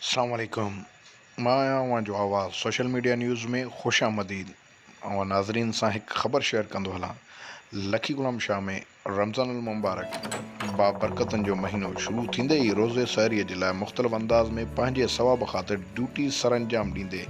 अस्सलाम वालेकुम। मां आहियां उहा जो आवाज़ सोशल मीडिया न्यूज़ में ख़ुशि आमदीद ऐं नाज़रीन सां हिकु ख़बर शेयर कंदो हलां। लखी गुलाम शाह में रमज़ान अल मुबारक बाबरकतनि जो महीनो शुरू थींदे ई रोज़े सहरीअ जे लाइ मुख़्तलिफ़ अंदाज़ में पंहिंजे सवाब ख़ातिर ड्यूटी सरअंजाम ॾींदे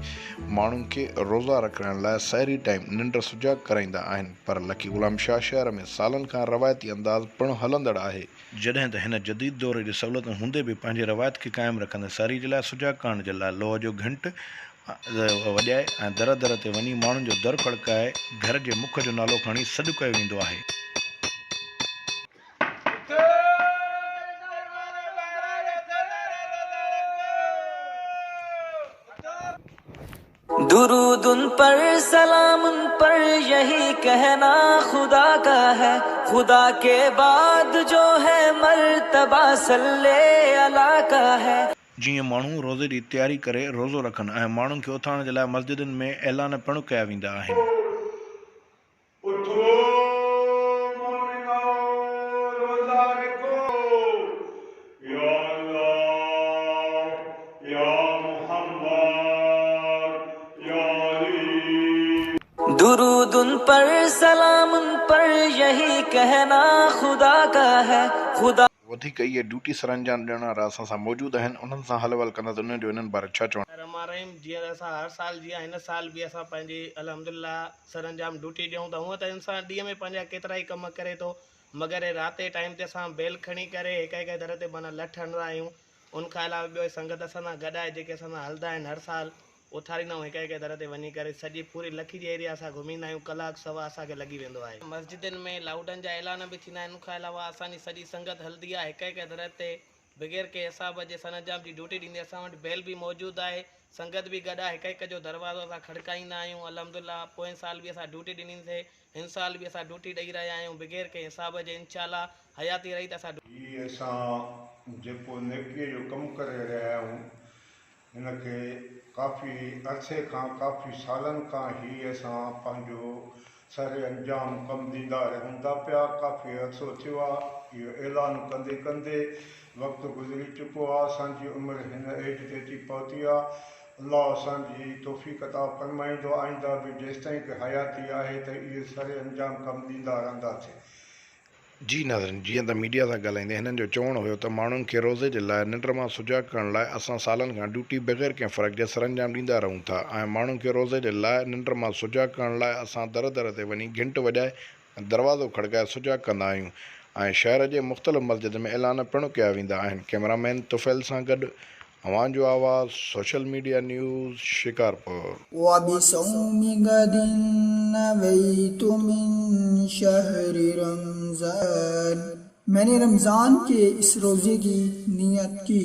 माण्हुनि खे रोज़ा रखण लाइ सहरी टाइम निंड सुजाग कराईंदा आहिनि। पर लखी गुलाम शाह शहर में सालनि खां रवायती अंदाज़ पिणु हलंदड़ आहे, जॾहिं त हिन जदीद दौर जी सहूलियतूं हूंदे बि पंहिंजे रवायत खे क़ाइमु रखंदे सहरी जे लाइ सुजाग करण जे लाइ लोह जो घंट वॼाए ऐं दर दर ते वञी माण्हुनि जो दर खड़काए घर जे मुख जो नालो खणी सॾु कयो वेंदो आहे। दुरूद उन पर सलाम उन पर यही कहना खुदा का है, खुदा के बाद जो है मर्तबा सल्ले अला का है। जीअं माण्हू रोज़े जी तयारी करे रोज़ो रखनि ऐं माण्हुनि खे उथारण जे लाइ मस्जिदुनि में ऐलान पिणु कया वेंदा आहिनि। दुरूद उन पर सलाम उन पर यही कहना खुदा का है, खुदा वधीक इहे ड्यूटी सरअंजाम ॾियण वारा असां सां मौजूदु आहिनि, उन्हनि सां हलवल कंदासीं उन्हनि जो इन्हनि बारे छा चवणु। रहीम जीअं असां हर साल जीअं हिन साल बि असां पंहिंजी अल्हम्दुलिल्लाह सरअंजाम ड्यूटी ॾियूं था। हूअं त इंसानु ॾींहं में पंहिंजा केतिरा ई कम करे थो, मगर राति जे टाइम ते असां बेल खणी करे हिकु दर ते माना लठ हणंदा आहियूं। उन खां अलावा ॿियो संगत असां सां गॾु आहे, जेके असां सां हलंदा आहिनि हर साल उथारींदा आहियूं हिकु दर ते वञी करे सॼी पूरी लखी जी एरिया असां घुमींदा आहियूं। कलाकु सवा असांखे लॻी वेंदो आहे। मस्जिदनि में लाउडनि जा ऐलान बि थींदा आहिनि। उन खां अलावा असांजी सॼी संगत हलंदी आहे हिकु दर ते बग़ैर के हिसाब जे सरअंजाम जी ड्यूटी ॾींदी। असां वटि बेल बि मौजूदु आहे, संगत बि गॾु आहे, हिकु जो दरवाज़ो असां खड़काईंदा आहियूं। अल्हम्दुलिल्लाह पोएं साल बि असां ड्यूटी ॾिनीसीं, हिन साल बि असां ड्यूटी ॾेई रहिया आहियूं बग़ैर के हिसाब जे। इंशाअल्लाह हयाती रही त असां जेको नेकीअ जो कमु करे रहिया आहियूं, हिनखे काफ़ी अरसे खां काफ़ी सालनि खां ई असां पंहिंजो सर अंजाम कमु ॾींदा रहूं था पिया। काफ़ी अरसो थियो आहे इहो ऐलान कंदे कंदे वक़्तु गुज़री चुको आहे। असांजी उमिरि हिन एज ते अची पहुती आहे। अलाह असांजी तौफ़ीक़ अता फ़रमाईंदो, आईंदा बि जेसिताईं की हयाती आहे त इहे सर अंजाम कमु ॾींदा रहंदासीं। जी नाज़रीन, जीअं त मीडिया सां ॻाल्हाईंदे हिननि जो चवणु हुयो त माण्हुनि खे रोज़े जे लाइ निंड मां सुजाग करण लाइ असां सालनि खां ड्यूटी बग़ैर कंहिं फ़र्क़ जे सरअंजाम ॾींदा रहूं था ऐं माण्हुनि खे रोज़े जे लाइ निंड मां सुजाग करण लाइ असां दर दर ते वञी घंट वॼाए दरवाज़ो खड़काए सुजाग कंदा आहियूं ऐं शहर जे मुख़्तलिफ़ मस्जिद में ऐलान पिणु कया वेंदा आहिनि। कैमरामैन तुफ़ैल सां गॾु अवां जो आवाज़ सोशल मीडिया न्यूज़ शिकारपुर। وبصوم غد نويت من شهر रमजान, मैंने रमज़ान के इस रोज़े की नियत की।